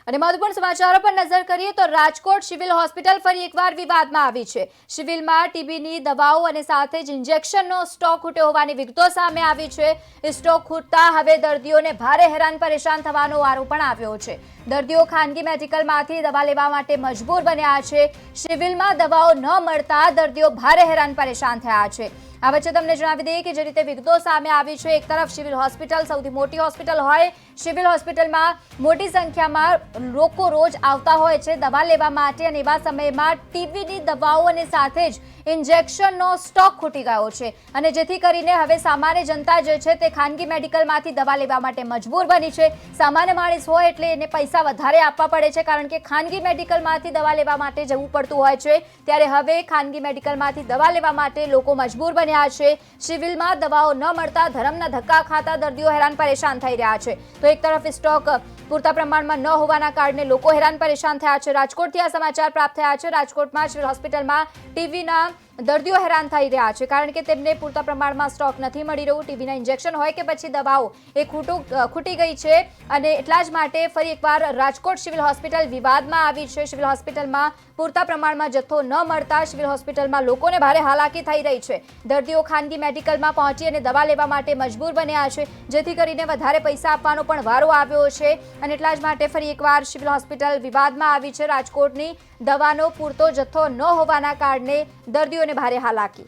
અને મહત્વપૂર્ણ સમાચારો પર નજર કરીએ તો રાજકોટ સિવિલ હોસ્પિટલ ફરી એકવાર વિવાદમાં આવી છે। સિવિલમાં ટીબીની દવાઓ અને સાથે જ ઇન્જેક્શનનો સ્ટોક ખૂટ્યો હોવાની વિગતો સામે આવી છે। સ્ટોક ખૂટતા હવે દર્દીઓને ભારે હેરાન પરેશાન થવાનો વારો પણ આવ્યો છે। દર્દીઓ ખાનગી મેડિકલમાંથી દવા લેવા માટે મજબૂર બન્યા છે। સિવિલમાં દવાઓ ન મળતા દર્દીઓ ભારે હેરાન પરેશાન થયા છે। આ વચ્ચે તમને જણાવી દઈએ કે જે રીતે વિગતો સામે આવી છે, એક તરફ સિવિલ હોસ્પિટલ સૌથી મોટી હોસ્પિટલ હોય, સિવિલ હોસ્પિટલમાં મોટી સંખ્યામાં લોકો રોજ આવતા હોય છે દવા લેવા માટે, અને એવા સમયમાં ટીબીની દવાઓ અને સાથે જ ઇન્જેક્શનનો સ્ટોક ખૂટી ગયો છે, અને જેથી કરીને હવે સામાન્ય જનતા જે છે તે ખાનગી મેડિકલમાંથી દવા લેવા માટે મજબૂર બની છે। સામાન્ય માણસ હોય એટલે એને પૈસા વધારે આપવા પડે છે, કારણ કે ખાનગી મેડિકલમાંથી દવા લેવા માટે જવું પડતું હોય છે। ત્યારે હવે ખાનગી મેડિકલમાંથી દવા લેવા માટે લોકો મજબૂર બન્યા છે। સિવિલમાં દવાઓ ન મળતા ધરમના ધક્કા ખાતા દર્દીઓ હેરાન પરેશાન થઈ રહ્યા છે। તો એક તરફ સ્ટોક પૂરતા પ્રમાણમાં ન હોવાના કારણે લોકો હેરાન પરેશાન થયા છે। રાજકોટથી આ સમાચાર પ્રાપ્ત થયા છે। રાજકોટમાં સિવિલ હોસ્પિટલમાં ટીવીના દર્દીઓ હેરાન થઈ રહ્યા છે, કારણ કે તેમને પૂરતા પ્રમાણમાં સ્ટોક નથી મળી રહ્યું। ટીવીના ઇન્જેક્શન હોય કે પછી દવાઓ એ ખૂટી ગઈ છે, અને એટલા જ માટે ફરી એકવાર રાજકોટ સિવિલ હોસ્પિટલ વિવાદમાં આવી છે। સિવિલ હોસ્પિટલમાં પૂરતા પ્રમાણમાં જથ્થો ન મળતા સિવિલ હોસ્પિટલમાં લોકોને ભારે હાલાકી થઈ રહી છે। દર્દીઓ ખાનગી મેડિકલમાં પહોંચી અને દવા લેવા માટે મજબૂર બન્યા છે, જેથી કરીને વધારે પૈસા આપવાનો પણ વારો આવ્યો છે, અને એટલા જ માટે ફરી એકવાર સિવિલ હોસ્પિટલ વિવાદમાં આવી છે। રાજકોટની દવાનો પૂરતો જથ્થો ન હોવાના કારણે દર્દીઓને ભારે હાલાકી।